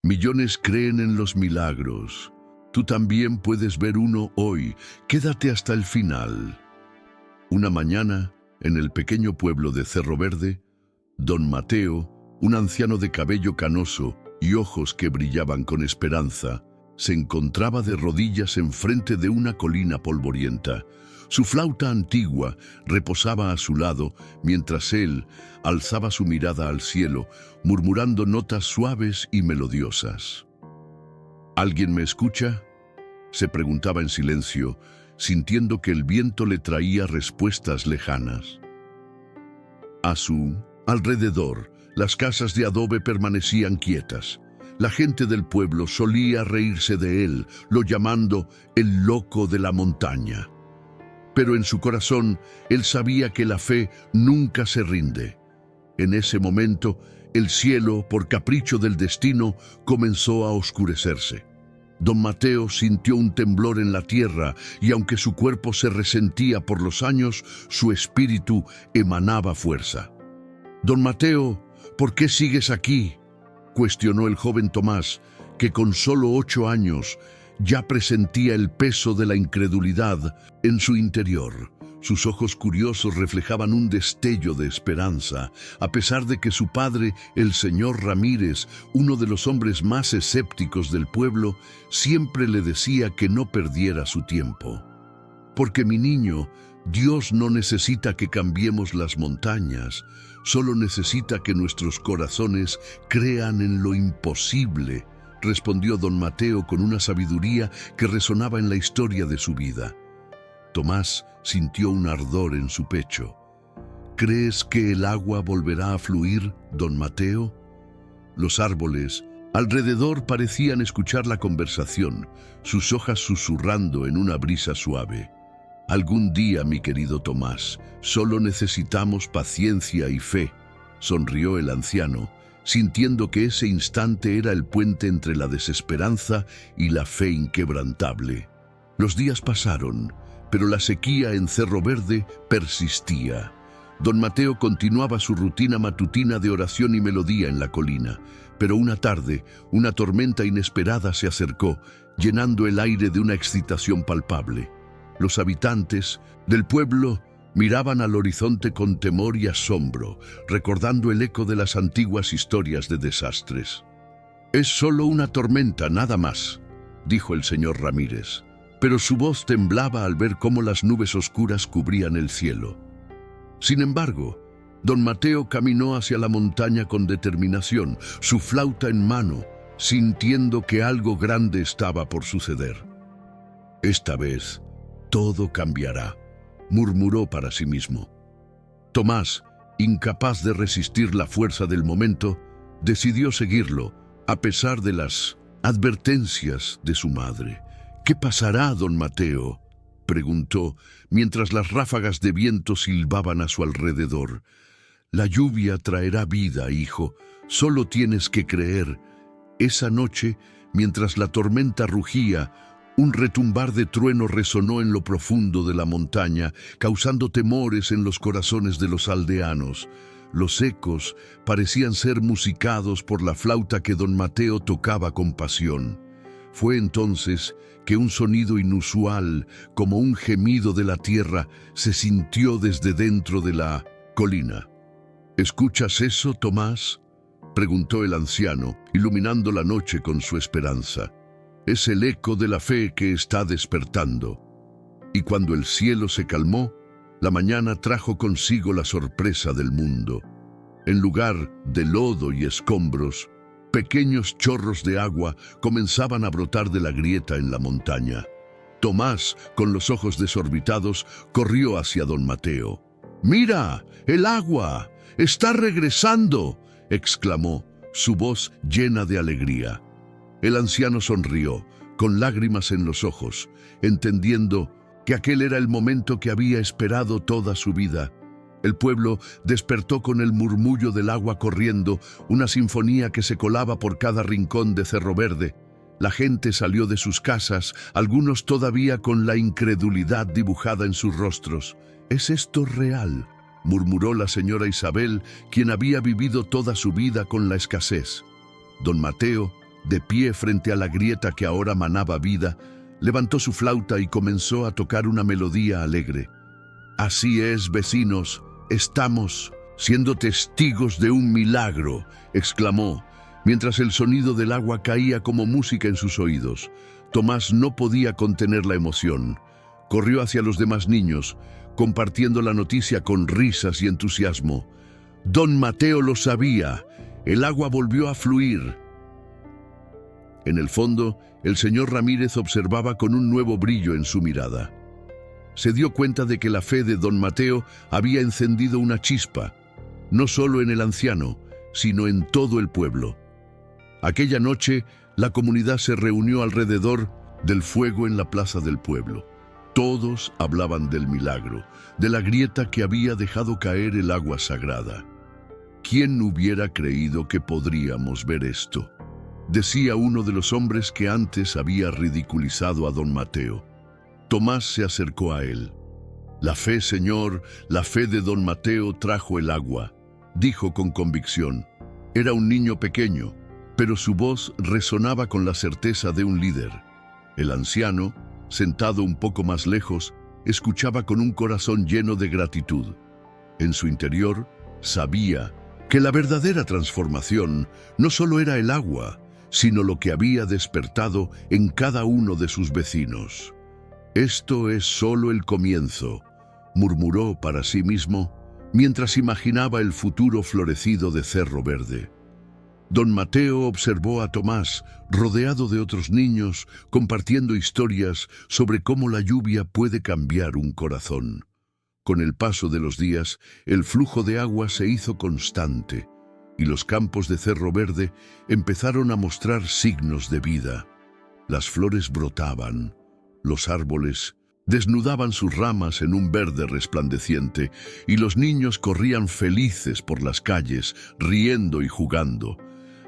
Millones creen en los milagros. Tú también puedes ver uno hoy. Quédate hasta el final. Una mañana, en el pequeño pueblo de Cerro Verde, don Mateo, un anciano de cabello canoso y ojos que brillaban con esperanza, se encontraba de rodillas enfrente de una colina polvorienta. Su flauta antigua reposaba a su lado mientras él alzaba su mirada al cielo, murmurando notas suaves y melodiosas. ¿Alguien me escucha?, se preguntaba en silencio, sintiendo que el viento le traía respuestas lejanas. A su alrededor, las casas de adobe permanecían quietas. La gente del pueblo solía reírse de él, lo llamando el loco de la montaña. Pero en su corazón, él sabía que la fe nunca se rinde. En ese momento, el cielo, por capricho del destino, comenzó a oscurecerse. Don Mateo sintió un temblor en la tierra y aunque su cuerpo se resentía por los años, su espíritu emanaba fuerza. «Don Mateo, ¿por qué sigues aquí?», cuestionó el joven Tomás, que con solo 8 años ya presentía el peso de la incredulidad en su interior. Sus ojos curiosos reflejaban un destello de esperanza, a pesar de que su padre, el señor Ramírez, uno de los hombres más escépticos del pueblo, siempre le decía que no perdiera su tiempo. «Porque mi niño, Dios no necesita que cambiemos las montañas, solo necesita que nuestros corazones crean en lo imposible», respondió don Mateo con una sabiduría que resonaba en la historia de su vida. Tomás sintió un ardor en su pecho. «¿Crees que el agua volverá a fluir, don Mateo?». Los árboles alrededor parecían escuchar la conversación, sus hojas susurrando en una brisa suave. «Algún día, mi querido Tomás, solo necesitamos paciencia y fe», sonrió el anciano, sintiendo que ese instante era el puente entre la desesperanza y la fe inquebrantable. Los días pasaron, pero la sequía en Cerro Verde persistía. Don Mateo continuaba su rutina matutina de oración y melodía en la colina, pero una tarde, una tormenta inesperada se acercó, llenando el aire de una excitación palpable. Los habitantes del pueblo miraban al horizonte con temor y asombro, recordando el eco de las antiguas historias de desastres. «Es solo una tormenta, nada más», dijo el señor Ramírez, pero su voz temblaba al ver cómo las nubes oscuras cubrían el cielo. Sin embargo, don Mateo caminó hacia la montaña con determinación, su flauta en mano, sintiendo que algo grande estaba por suceder. «Esta vez, todo cambiará», murmuró para sí mismo. Tomás, incapaz de resistir la fuerza del momento, decidió seguirlo, a pesar de las advertencias de su madre. «¿Qué pasará, don Mateo?», preguntó, mientras las ráfagas de viento silbaban a su alrededor. «La lluvia traerá vida, hijo, solo tienes que creer». Esa noche, mientras la tormenta rugía, un retumbar de trueno resonó en lo profundo de la montaña, causando temores en los corazones de los aldeanos. Los ecos parecían ser musicados por la flauta que don Mateo tocaba con pasión. Fue entonces que un sonido inusual, como un gemido de la tierra, se sintió desde dentro de la colina. «¿Escuchas eso, Tomás?», preguntó el anciano, iluminando la noche con su esperanza. «Es el eco de la fe que está despertando». Y cuando el cielo se calmó, la mañana trajo consigo la sorpresa del mundo. En lugar de lodo y escombros, pequeños chorros de agua comenzaban a brotar de la grieta en la montaña. Tomás, con los ojos desorbitados, corrió hacia don Mateo. «¡Mira! ¡El agua! ¡Está regresando!», exclamó, su voz llena de alegría. El anciano sonrió, con lágrimas en los ojos, entendiendo que aquel era el momento que había esperado toda su vida. El pueblo despertó con el murmullo del agua corriendo, una sinfonía que se colaba por cada rincón de Cerro Verde. La gente salió de sus casas, algunos todavía con la incredulidad dibujada en sus rostros. «¿Es esto real?», murmuró la señora Isabel, quien había vivido toda su vida con la escasez. Don Mateo, de pie frente a la grieta que ahora manaba vida, levantó su flauta y comenzó a tocar una melodía alegre. «Así es, vecinos, estamos siendo testigos de un milagro», exclamó, mientras el sonido del agua caía como música en sus oídos. Tomás no podía contener la emoción. Corrió hacia los demás niños, compartiendo la noticia con risas y entusiasmo. Don Mateo lo sabía. El agua volvió a fluir. En el fondo, el señor Ramírez observaba con un nuevo brillo en su mirada. Se dio cuenta de que la fe de don Mateo había encendido una chispa, no solo en el anciano, sino en todo el pueblo. Aquella noche, la comunidad se reunió alrededor del fuego en la plaza del pueblo. Todos hablaban del milagro, de la grieta que había dejado caer el agua sagrada. ¿Quién hubiera creído que podríamos ver esto?, decía uno de los hombres que antes había ridiculizado a don Mateo. Tomás se acercó a él. «La fe, señor, la fe de don Mateo trajo el agua», dijo con convicción. Era un niño pequeño, pero su voz resonaba con la certeza de un líder. El anciano, sentado un poco más lejos, escuchaba con un corazón lleno de gratitud. En su interior, sabía que la verdadera transformación no solo era el agua, sino lo que había despertado en cada uno de sus vecinos. «Esto es solo el comienzo», murmuró para sí mismo, mientras imaginaba el futuro florecido de Cerro Verde. Don Mateo observó a Tomás, rodeado de otros niños, compartiendo historias sobre cómo la lluvia puede cambiar un corazón. Con el paso de los días, el flujo de agua se hizo constante, y los campos de Cerro Verde empezaron a mostrar signos de vida. Las flores brotaban, los árboles desnudaban sus ramas en un verde resplandeciente, y los niños corrían felices por las calles, riendo y jugando.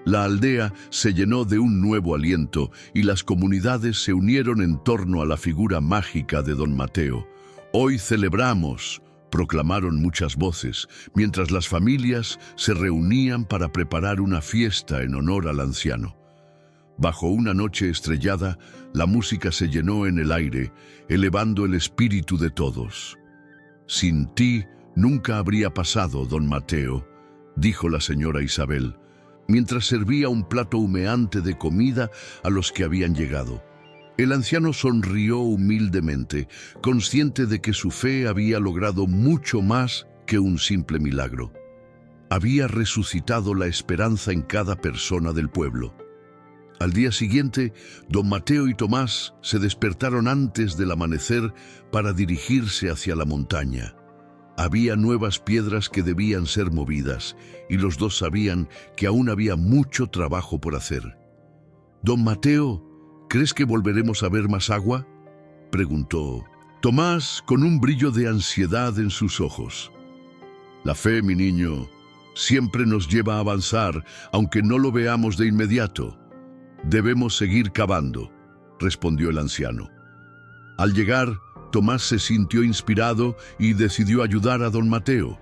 La aldea se llenó de un nuevo aliento y las comunidades se unieron en torno a la figura mágica de don Mateo. «Hoy celebramos», proclamaron muchas voces, mientras las familias se reunían para preparar una fiesta en honor al anciano. Bajo una noche estrellada, la música se llenó en el aire, elevando el espíritu de todos. «Sin ti nunca habría pasado, don Mateo», dijo la señora Isabel, mientras servía un plato humeante de comida a los que habían llegado. El anciano sonrió humildemente, consciente de que su fe había logrado mucho más que un simple milagro. Había resucitado la esperanza en cada persona del pueblo. Al día siguiente, don Mateo y Tomás se despertaron antes del amanecer para dirigirse hacia la montaña. Había nuevas piedras que debían ser movidas, y los dos sabían que aún había mucho trabajo por hacer. «Don Mateo, ¿crees que volveremos a ver más agua?», preguntó Tomás con un brillo de ansiedad en sus ojos. «La fe, mi niño, siempre nos lleva a avanzar, aunque no lo veamos de inmediato. Debemos seguir cavando», respondió el anciano. Al llegar, Tomás se sintió inspirado y decidió ayudar a don Mateo.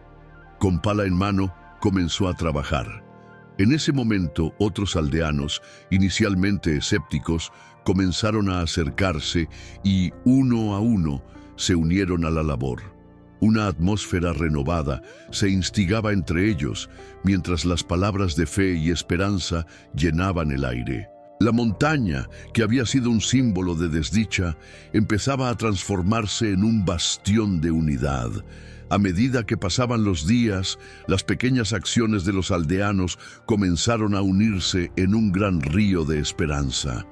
Con pala en mano, comenzó a trabajar. En ese momento, otros aldeanos, inicialmente escépticos, comenzaron a acercarse y, uno a uno, se unieron a la labor. Una atmósfera renovada se instigaba entre ellos, mientras las palabras de fe y esperanza llenaban el aire. La montaña, que había sido un símbolo de desdicha, empezaba a transformarse en un bastión de unidad. A medida que pasaban los días, las pequeñas acciones de los aldeanos comenzaron a unirse en un gran río de esperanza.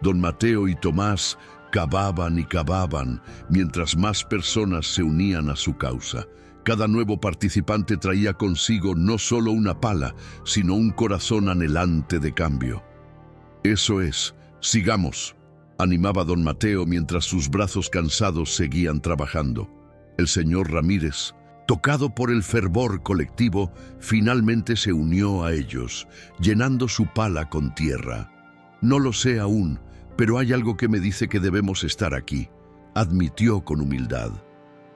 Don Mateo y Tomás cavaban y cavaban, mientras más personas se unían a su causa. Cada nuevo participante traía consigo no solo una pala, sino un corazón anhelante de cambio. «Eso es, sigamos», animaba don Mateo mientras sus brazos cansados seguían trabajando. El señor Ramírez, tocado por el fervor colectivo, finalmente se unió a ellos, llenando su pala con tierra. «No lo sé aún, pero hay algo que me dice que debemos estar aquí», admitió con humildad.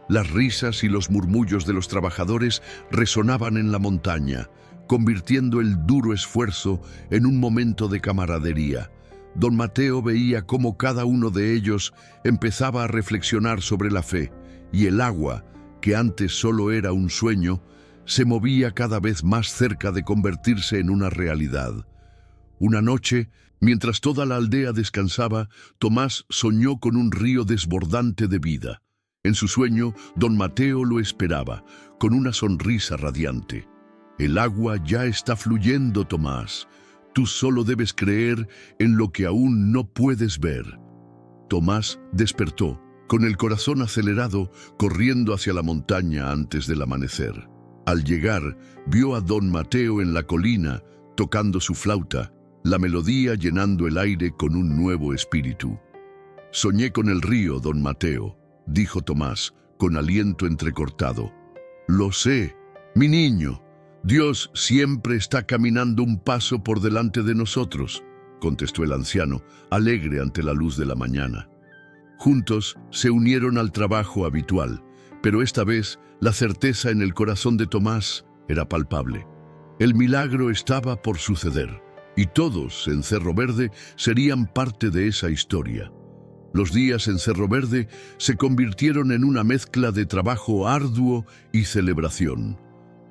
Las risas y los murmullos de los trabajadores resonaban en la montaña, convirtiendo el duro esfuerzo en un momento de camaradería. Don Mateo veía cómo cada uno de ellos empezaba a reflexionar sobre la fe, y el agua, que antes solo era un sueño, se movía cada vez más cerca de convertirse en una realidad. Una noche, mientras toda la aldea descansaba, Tomás soñó con un río desbordante de vida. En su sueño, don Mateo lo esperaba, con una sonrisa radiante. El agua ya está fluyendo, Tomás. Tú solo debes creer en lo que aún no puedes ver. Tomás despertó, con el corazón acelerado, corriendo hacia la montaña antes del amanecer. Al llegar, vio a don Mateo en la colina, tocando su flauta, la melodía llenando el aire con un nuevo espíritu. «Soñé con el río, don Mateo», dijo Tomás, con aliento entrecortado. «Lo sé, mi niño. Dios siempre está caminando un paso por delante de nosotros», contestó el anciano, alegre ante la luz de la mañana. Juntos se unieron al trabajo habitual, pero esta vez la certeza en el corazón de Tomás era palpable. El milagro estaba por suceder, y todos en Cerro Verde serían parte de esa historia. Los días en Cerro Verde se convirtieron en una mezcla de trabajo arduo y celebración.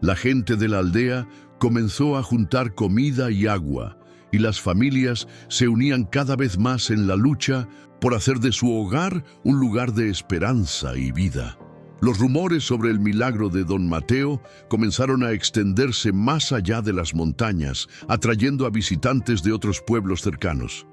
La gente de la aldea comenzó a juntar comida y agua, y las familias se unían cada vez más en la lucha por hacer de su hogar un lugar de esperanza y vida. Los rumores sobre el milagro de don Mateo comenzaron a extenderse más allá de las montañas, atrayendo a visitantes de otros pueblos cercanos.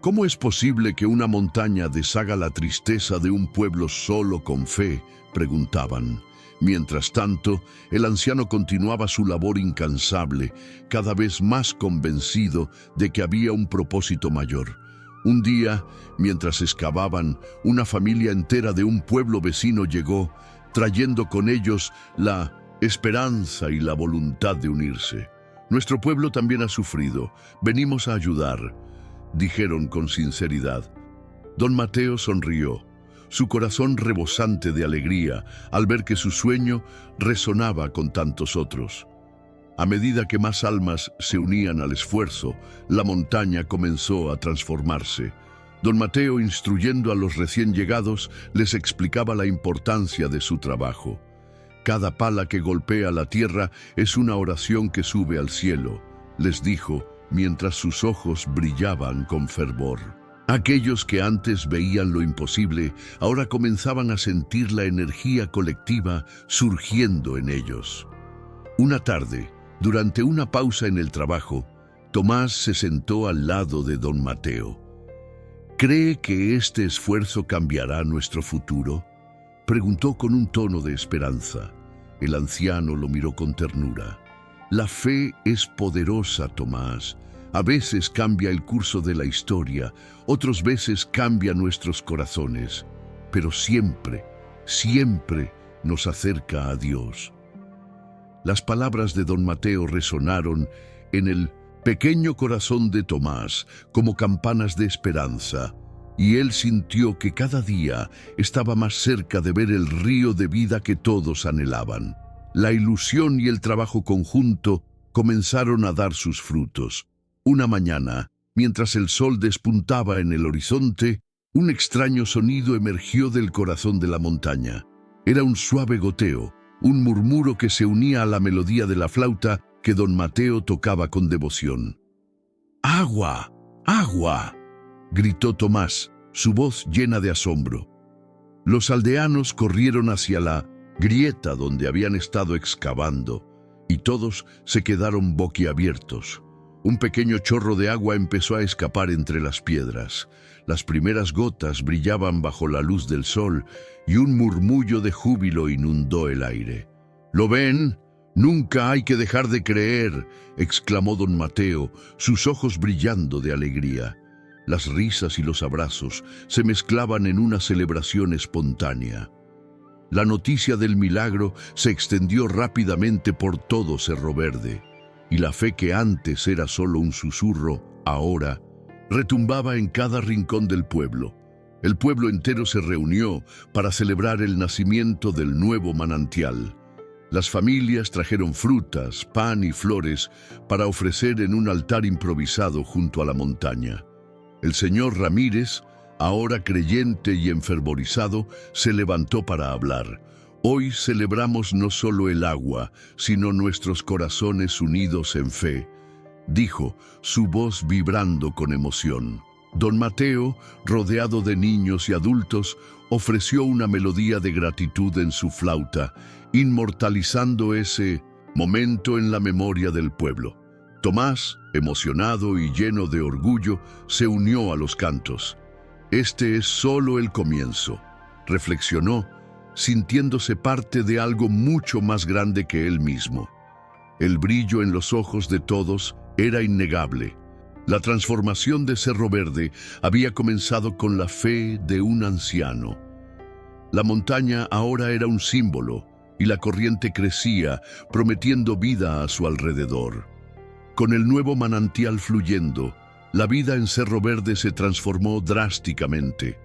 ¿Cómo es posible que una montaña deshaga la tristeza de un pueblo solo con fe?, preguntaban. Mientras tanto, el anciano continuaba su labor incansable, cada vez más convencido de que había un propósito mayor. Un día, mientras excavaban, una familia entera de un pueblo vecino llegó, trayendo con ellos la esperanza y la voluntad de unirse. «Nuestro pueblo también ha sufrido. Venimos a ayudar», dijeron con sinceridad. Don Mateo sonrió, su corazón rebosante de alegría al ver que su sueño resonaba con tantos otros. A medida que más almas se unían al esfuerzo, la montaña comenzó a transformarse. Don Mateo, instruyendo a los recién llegados, les explicaba la importancia de su trabajo. «Cada pala que golpea la tierra es una oración que sube al cielo», les dijo, mientras sus ojos brillaban con fervor. Aquellos que antes veían lo imposible, ahora comenzaban a sentir la energía colectiva surgiendo en ellos. Una tarde, durante una pausa en el trabajo, Tomás se sentó al lado de don Mateo. «¿Cree que este esfuerzo cambiará nuestro futuro?», preguntó con un tono de esperanza. El anciano lo miró con ternura. «La fe es poderosa, Tomás. A veces cambia el curso de la historia, otras veces cambia nuestros corazones, pero siempre, siempre nos acerca a Dios». Las palabras de don Mateo resonaron en el pequeño corazón de Tomás como campanas de esperanza, y él sintió que cada día estaba más cerca de ver el río de vida que todos anhelaban. La ilusión y el trabajo conjunto comenzaron a dar sus frutos. Una mañana, mientras el sol despuntaba en el horizonte, un extraño sonido emergió del corazón de la montaña. Era un suave goteo, un murmuro que se unía a la melodía de la flauta que don Mateo tocaba con devoción. «¡Agua! ¡Agua!», gritó Tomás, su voz llena de asombro. Los aldeanos corrieron hacia la grieta donde habían estado excavando, y todos se quedaron boquiabiertos. Un pequeño chorro de agua empezó a escapar entre las piedras. Las primeras gotas brillaban bajo la luz del sol y un murmullo de júbilo inundó el aire. «¿Lo ven? Nunca hay que dejar de creer», exclamó don Mateo, sus ojos brillando de alegría. Las risas y los abrazos se mezclaban en una celebración espontánea. La noticia del milagro se extendió rápidamente por todo Cerro Verde, y la fe que antes era solo un susurro, ahora retumbaba en cada rincón del pueblo. El pueblo entero se reunió para celebrar el nacimiento del nuevo manantial. Las familias trajeron frutas, pan y flores para ofrecer en un altar improvisado junto a la montaña. El señor Ramírez, ahora creyente y enfervorizado, se levantó para hablar. Hoy celebramos no solo el agua, sino nuestros corazones unidos en fe, dijo, su voz vibrando con emoción. Don Mateo, rodeado de niños y adultos, ofreció una melodía de gratitud en su flauta, inmortalizando ese momento en la memoria del pueblo. Tomás, emocionado y lleno de orgullo, se unió a los cantos. Este es solo el comienzo, reflexionó, sintiéndose parte de algo mucho más grande que él mismo. El brillo en los ojos de todos era innegable. La transformación de Cerro Verde había comenzado con la fe de un anciano. La montaña ahora era un símbolo y la corriente crecía, prometiendo vida a su alrededor. Con el nuevo manantial fluyendo, la vida en Cerro Verde se transformó drásticamente.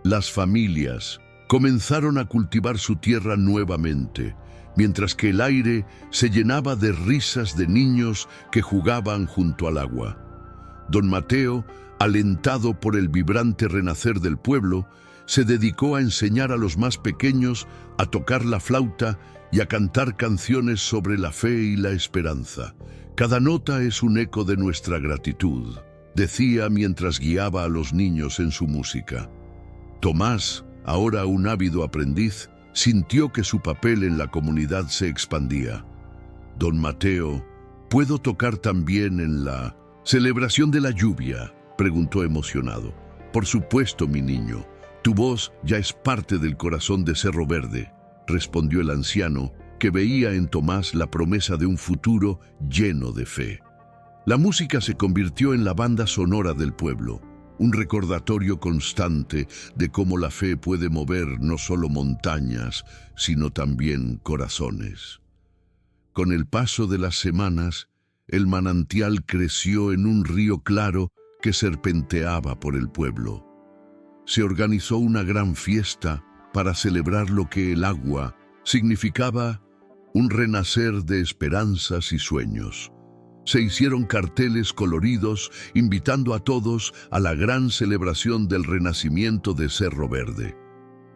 Las familias comenzaron a cultivar su tierra nuevamente, mientras que el aire se llenaba de risas de niños que jugaban junto al agua. Don Mateo, alentado por el vibrante renacer del pueblo, se dedicó a enseñar a los más pequeños a tocar la flauta y a cantar canciones sobre la fe y la esperanza. Cada nota es un eco de nuestra gratitud, decía mientras guiaba a los niños en su música. Tomás, ahora un ávido aprendiz, sintió que su papel en la comunidad se expandía. Don Mateo, ¿puedo tocar también en la celebración de la lluvia?, preguntó emocionado. Por supuesto, mi niño, tu voz ya es parte del corazón de Cerro Verde, respondió el anciano, que veía en Tomás la promesa de un futuro lleno de fe. La música se convirtió en la banda sonora del pueblo, un recordatorio constante de cómo la fe puede mover no solo montañas, sino también corazones. Con el paso de las semanas, el manantial creció en un río claro que serpenteaba por el pueblo. Se organizó una gran fiesta para celebrar lo que el agua significaba, un renacer de esperanzas y sueños. Se hicieron carteles coloridos invitando a todos a la gran celebración del renacimiento de Cerro Verde.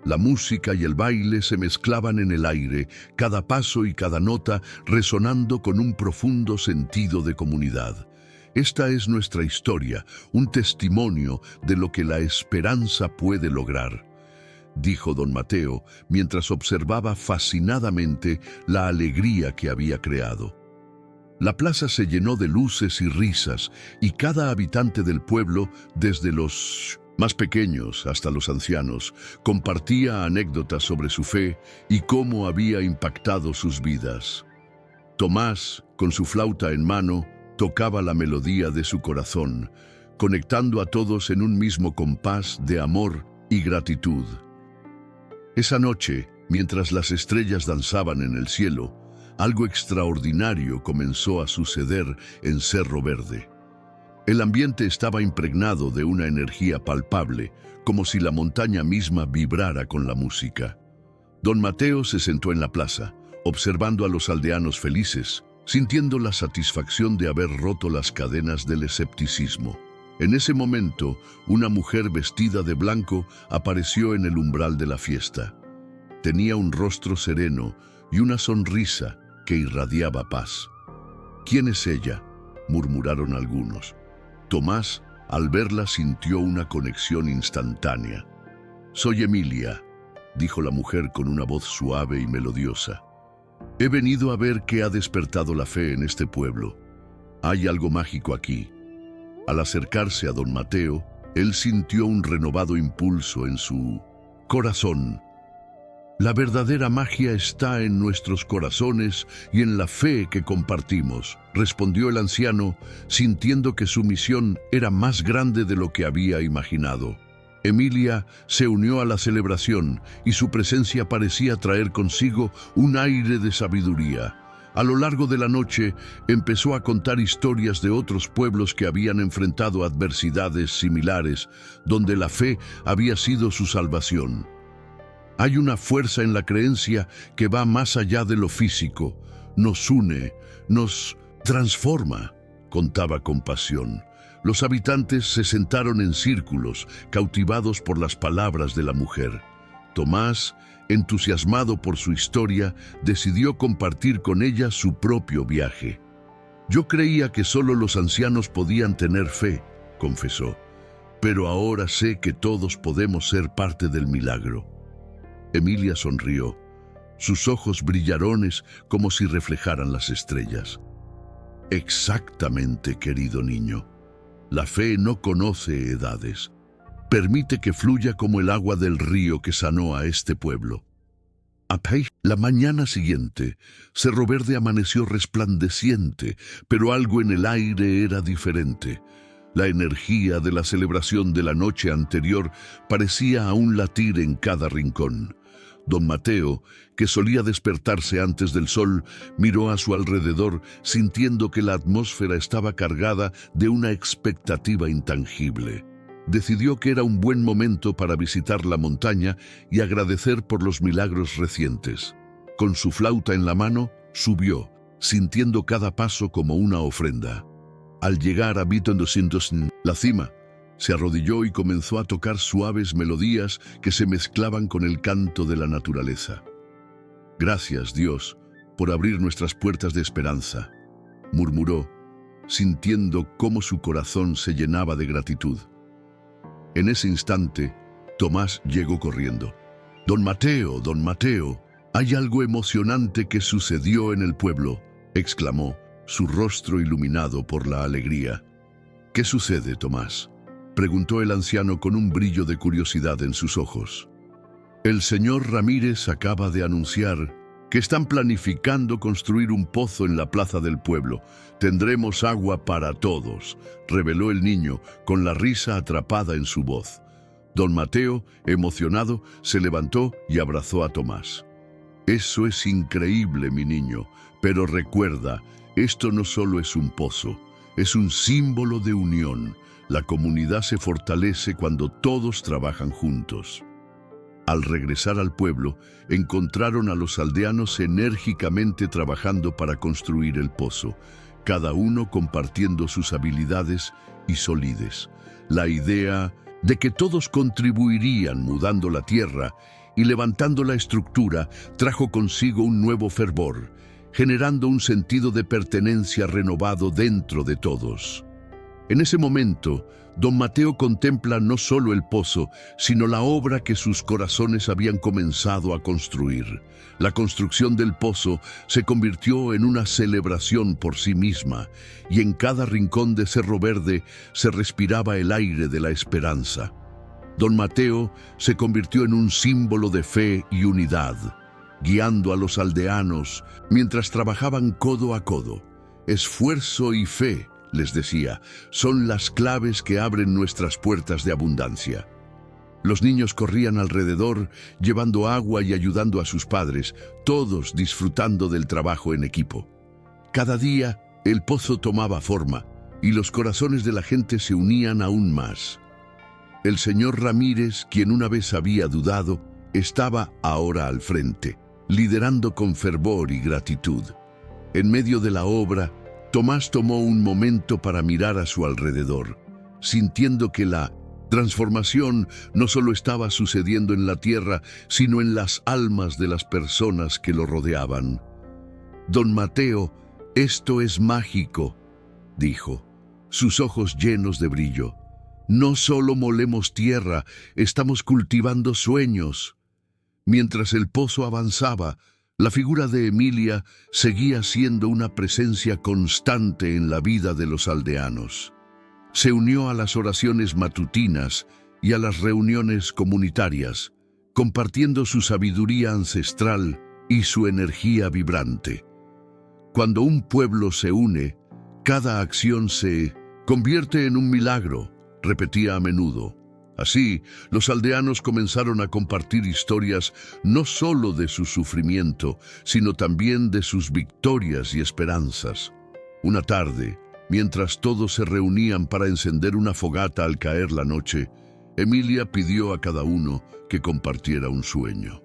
La música y el baile se mezclaban en el aire, cada paso y cada nota resonando con un profundo sentido de comunidad. Esta es nuestra historia, un testimonio de lo que la esperanza puede lograr, dijo don Mateo mientras observaba fascinadamente la alegría que había creado. La plaza se llenó de luces y risas, y cada habitante del pueblo, desde los más pequeños hasta los ancianos, compartía anécdotas sobre su fe y cómo había impactado sus vidas. Tomás, con su flauta en mano, tocaba la melodía de su corazón, conectando a todos en un mismo compás de amor y gratitud. Esa noche, mientras las estrellas danzaban en el cielo, algo extraordinario comenzó a suceder en Cerro Verde. El ambiente estaba impregnado de una energía palpable, como si la montaña misma vibrara con la música. Don Mateo se sentó en la plaza, observando a los aldeanos felices, sintiendo la satisfacción de haber roto las cadenas del escepticismo. En ese momento, una mujer vestida de blanco apareció en el umbral de la fiesta. Tenía un rostro sereno y una sonrisa que irradiaba paz. ¿Quién es ella?, murmuraron algunos. Tomás, al verla, sintió una conexión instantánea. Soy Emilia, dijo la mujer con una voz suave y melodiosa. He venido a ver qué ha despertado la fe en este pueblo. Hay algo mágico aquí. Al acercarse a don Mateo, él sintió un renovado impulso en su corazón. La verdadera magia está en nuestros corazones y en la fe que compartimos, respondió el anciano, sintiendo que su misión era más grande de lo que había imaginado. Emilia se unió a la celebración y su presencia parecía traer consigo un aire de sabiduría. A lo largo de la noche empezó a contar historias de otros pueblos que habían enfrentado adversidades similares, donde la fe había sido su salvación. Hay una fuerza en la creencia que va más allá de lo físico, nos une, nos transforma, contaba con pasión. Los habitantes se sentaron en círculos, cautivados por las palabras de la mujer. Tomás, entusiasmado por su historia, decidió compartir con ella su propio viaje. Yo creía que solo los ancianos podían tener fe, confesó, pero ahora sé que todos podemos ser parte del milagro. Emilia sonrió. Sus ojos brillarones como si reflejaran las estrellas. Exactamente, querido niño. La fe no conoce edades. Permite que fluya como el agua del río que sanó a este pueblo. La mañana siguiente, Cerro Verde amaneció resplandeciente, pero algo en el aire era diferente. La energía de la celebración de la noche anterior parecía aún latir en cada rincón. Don Mateo, que solía despertarse antes del sol, miró a su alrededor sintiendo que la atmósfera estaba cargada de una expectativa intangible. Decidió que era un buen momento para visitar la montaña y agradecer por los milagros recientes. Con su flauta en la mano, subió, sintiendo cada paso como una ofrenda. Al llegar a la cima, se arrodilló y comenzó a tocar suaves melodías que se mezclaban con el canto de la naturaleza. Gracias, Dios, por abrir nuestras puertas de esperanza, murmuró, sintiendo cómo su corazón se llenaba de gratitud. En ese instante, Tomás llegó corriendo. Don Mateo, hay algo emocionante que sucedió en el pueblo, exclamó, su rostro iluminado por la alegría. ¿Qué sucede, Tomás?, preguntó el anciano con un brillo de curiosidad en sus ojos. El señor Ramírez acaba de anunciar que están planificando construir un pozo en la plaza del pueblo. Tendremos agua para todos, reveló el niño, con la risa atrapada en su voz. Don Mateo, emocionado, se levantó y abrazó a Tomás. Eso es increíble, mi niño, pero recuerda, esto no solo es un pozo, es un símbolo de unión. La comunidad se fortalece cuando todos trabajan juntos. Al regresar al pueblo, encontraron a los aldeanos enérgicamente trabajando para construir el pozo, cada uno compartiendo sus habilidades y solides. La idea de que todos contribuirían mudando la tierra y levantando la estructura trajo consigo un nuevo fervor, generando un sentido de pertenencia renovado dentro de todos. En ese momento, don Mateo contempla no solo el pozo, sino la obra que sus corazones habían comenzado a construir. La construcción del pozo se convirtió en una celebración por sí misma, y en cada rincón de Cerro Verde se respiraba el aire de la esperanza. Don Mateo se convirtió en un símbolo de fe y unidad, guiando a los aldeanos mientras trabajaban codo a codo. Esfuerzo y fe, les decía, son las claves que abren nuestras puertas de abundancia. Los niños corrían alrededor, llevando agua y ayudando a sus padres, todos disfrutando del trabajo en equipo. Cada día, el pozo tomaba forma, y los corazones de la gente se unían aún más. El señor Ramírez, quien una vez había dudado, estaba ahora al frente, liderando con fervor y gratitud. En medio de la obra, Tomás tomó un momento para mirar a su alrededor, sintiendo que la transformación no solo estaba sucediendo en la tierra, sino en las almas de las personas que lo rodeaban. Don Mateo, esto es mágico, dijo, sus ojos llenos de brillo. No solo molemos tierra, estamos cultivando sueños. Mientras el pozo avanzaba, la figura de Emilia seguía siendo una presencia constante en la vida de los aldeanos. Se unió a las oraciones matutinas y a las reuniones comunitarias, compartiendo su sabiduría ancestral y su energía vibrante. Cuando un pueblo se une, cada acción se convierte en un milagro, repetía a menudo. Así, los aldeanos comenzaron a compartir historias no solo de su sufrimiento, sino también de sus victorias y esperanzas. Una tarde, mientras todos se reunían para encender una fogata al caer la noche, Emilia pidió a cada uno que compartiera un sueño.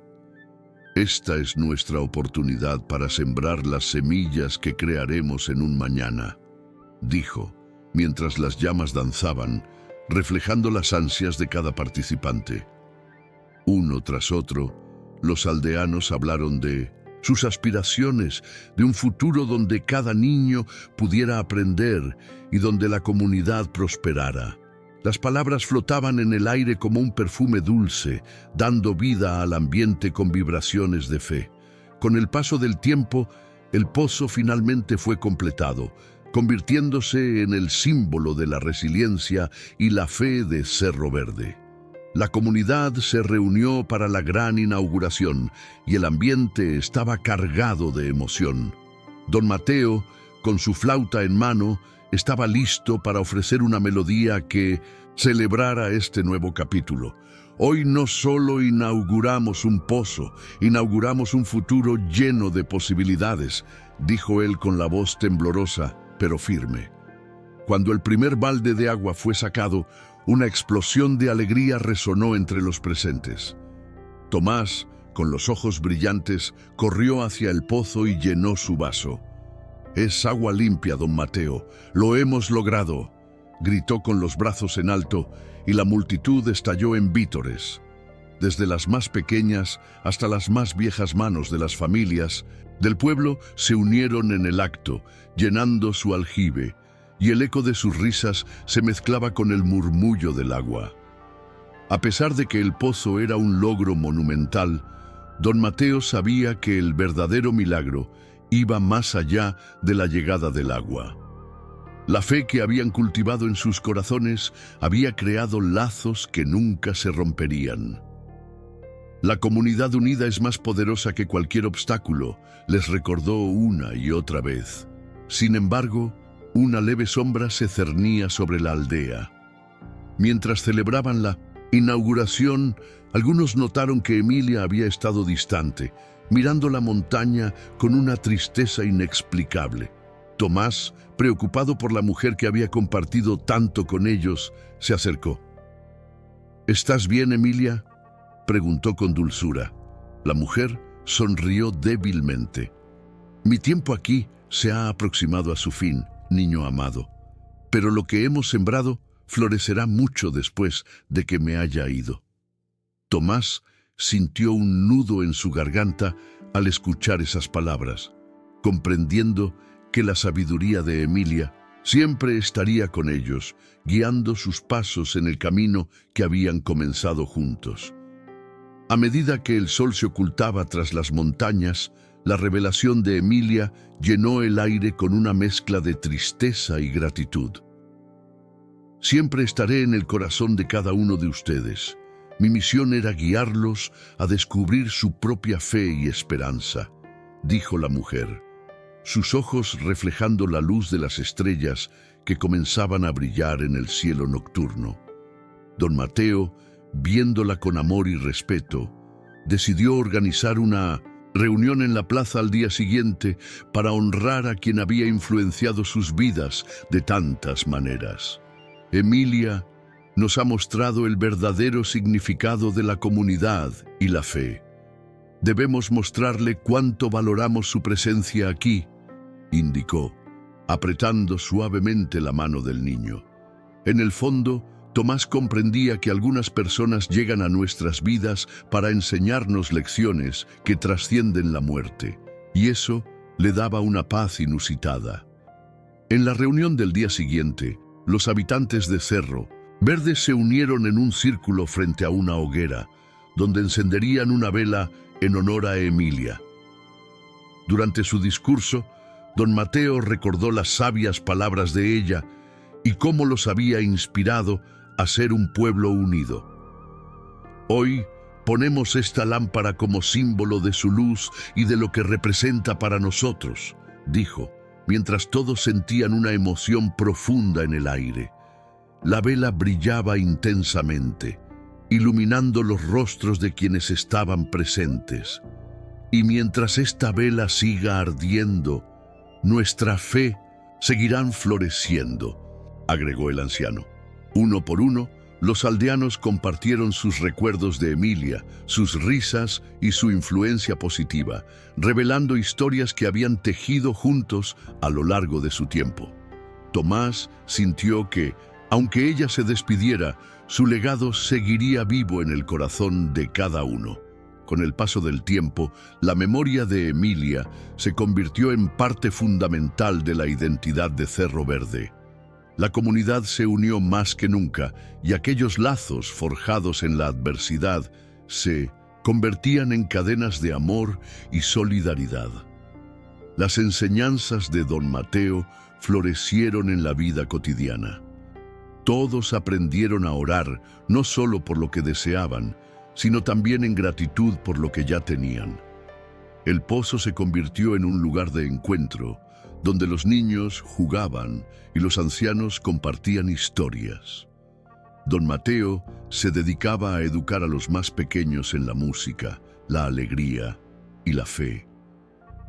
Esta es nuestra oportunidad para sembrar las semillas que crearemos en un mañana, dijo, mientras las llamas danzaban, reflejando las ansias de cada participante. Uno tras otro, los aldeanos hablaron de sus aspiraciones, de un futuro donde cada niño pudiera aprender y donde la comunidad prosperara. Las palabras flotaban en el aire como un perfume dulce, dando vida al ambiente con vibraciones de fe. Con el paso del tiempo, el pozo finalmente fue completado, convirtiéndose en el símbolo de la resiliencia y la fe de Cerro Verde. La comunidad se reunió para la gran inauguración y el ambiente estaba cargado de emoción. Don Mateo, con su flauta en mano, estaba listo para ofrecer una melodía que celebrara este nuevo capítulo. Hoy no solo inauguramos un pozo, inauguramos un futuro lleno de posibilidades, dijo él con la voz temblorosa, pero firme. Cuando el primer balde de agua fue sacado, una explosión de alegría resonó entre los presentes. Tomás, con los ojos brillantes, corrió hacia el pozo y llenó su vaso. «Es agua limpia, don Mateo. Lo hemos logrado», gritó con los brazos en alto, y la multitud estalló en vítores. Desde las más pequeñas hasta las más viejas manos de las familias del pueblo se unieron en el acto, llenando su aljibe, y el eco de sus risas se mezclaba con el murmullo del agua. A pesar de que el pozo era un logro monumental, don Mateo sabía que el verdadero milagro iba más allá de la llegada del agua. La fe que habían cultivado en sus corazones había creado lazos que nunca se romperían. La comunidad unida es más poderosa que cualquier obstáculo, les recordó una y otra vez. Sin embargo, una leve sombra se cernía sobre la aldea. Mientras celebraban la inauguración, algunos notaron que Emilia había estado distante, mirando la montaña con una tristeza inexplicable. Tomás, preocupado por la mujer que había compartido tanto con ellos, se acercó. «¿Estás bien, Emilia?», preguntó con dulzura. La mujer sonrió débilmente. «Mi tiempo aquí se ha aproximado a su fin, niño amado, pero lo que hemos sembrado florecerá mucho después de que me haya ido». Tomás sintió un nudo en su garganta al escuchar esas palabras, comprendiendo que la sabiduría de Emilia siempre estaría con ellos, guiando sus pasos en el camino que habían comenzado juntos. A medida que el sol se ocultaba tras las montañas, la revelación de Emilia llenó el aire con una mezcla de tristeza y gratitud. «Siempre estaré en el corazón de cada uno de ustedes. Mi misión era guiarlos a descubrir su propia fe y esperanza», dijo la mujer, sus ojos reflejando la luz de las estrellas que comenzaban a brillar en el cielo nocturno. Don Mateo, viéndola con amor y respeto, decidió organizar una reunión en la plaza al día siguiente para honrar a quien había influenciado sus vidas de tantas maneras. Emilia nos ha mostrado el verdadero significado de la comunidad y la fe. Debemos mostrarle cuánto valoramos su presencia aquí, indicó, apretando suavemente la mano del niño. En el fondo, Tomás comprendía que algunas personas llegan a nuestras vidas para enseñarnos lecciones que trascienden la muerte, y eso le daba una paz inusitada. En la reunión del día siguiente, los habitantes de Cerro Verde se unieron en un círculo frente a una hoguera, donde encenderían una vela en honor a Emilia. Durante su discurso, don Mateo recordó las sabias palabras de ella y cómo los había inspirado a ser un pueblo unido. «Hoy ponemos esta lámpara como símbolo de su luz y de lo que representa para nosotros», dijo, mientras todos sentían una emoción profunda en el aire. La vela brillaba intensamente, iluminando los rostros de quienes estaban presentes. «Y mientras esta vela siga ardiendo, nuestra fe seguirán floreciendo», agregó el anciano. Uno por uno, Los aldeanos compartieron sus recuerdos de Emilia, sus risas y su influencia positiva, revelando historias que habían tejido juntos a lo largo de su tiempo. Tomás sintió que, aunque ella se despidiera, su legado seguiría vivo en el corazón de cada uno. Con el paso del tiempo, la memoria de Emilia se convirtió en parte fundamental de la identidad de Cerro Verde. La comunidad se unió más que nunca y aquellos lazos forjados en la adversidad se convertían en cadenas de amor y solidaridad. Las enseñanzas de don Mateo florecieron en la vida cotidiana. Todos aprendieron a orar no solo por lo que deseaban, sino también en gratitud por lo que ya tenían. El pozo se convirtió en un lugar de encuentro, donde los niños jugaban y los ancianos compartían historias. Don Mateo se dedicaba a educar a los más pequeños en la música, la alegría y la fe.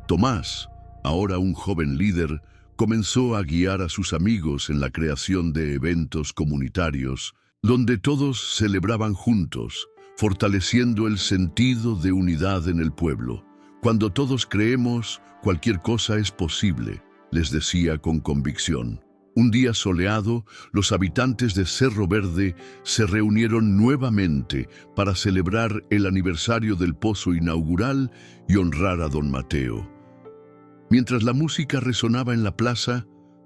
Tomás, ahora un joven líder, comenzó a guiar a sus amigos en la creación de eventos comunitarios, donde todos celebraban juntos, fortaleciendo el sentido de unidad en el pueblo. Cuando todos creemos, cualquier cosa es posible, les decía con convicción. Un día soleado, los habitantes de Cerro Verde se reunieron nuevamente para celebrar el aniversario del pozo inaugural y honrar a don Mateo. Mientras la música resonaba en la plaza,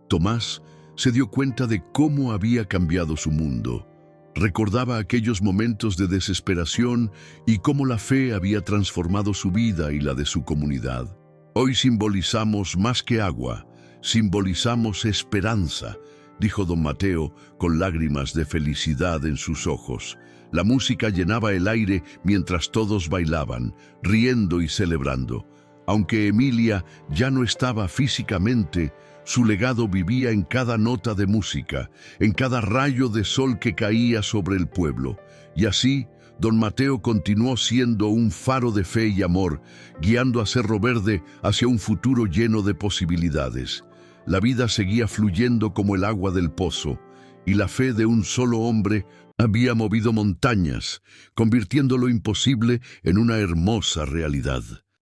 Tomás se dio cuenta de cómo había cambiado su mundo. Recordaba aquellos momentos de desesperación y cómo la fe había transformado su vida y la de su comunidad. Hoy simbolizamos más que agua, simbolizamos esperanza, dijo don Mateo con lágrimas de felicidad en sus ojos. La música llenaba el aire mientras todos bailaban, riendo y celebrando. Aunque Emilia ya no estaba físicamente, su legado vivía en cada nota de música, en cada rayo de sol que caía sobre el pueblo. Y así, don Mateo continuó siendo un faro de fe y amor, guiando a Cerro Verde hacia un futuro lleno de posibilidades. La vida seguía fluyendo como el agua del pozo, y la fe de un solo hombre había movido montañas, convirtiendo lo imposible en una hermosa realidad.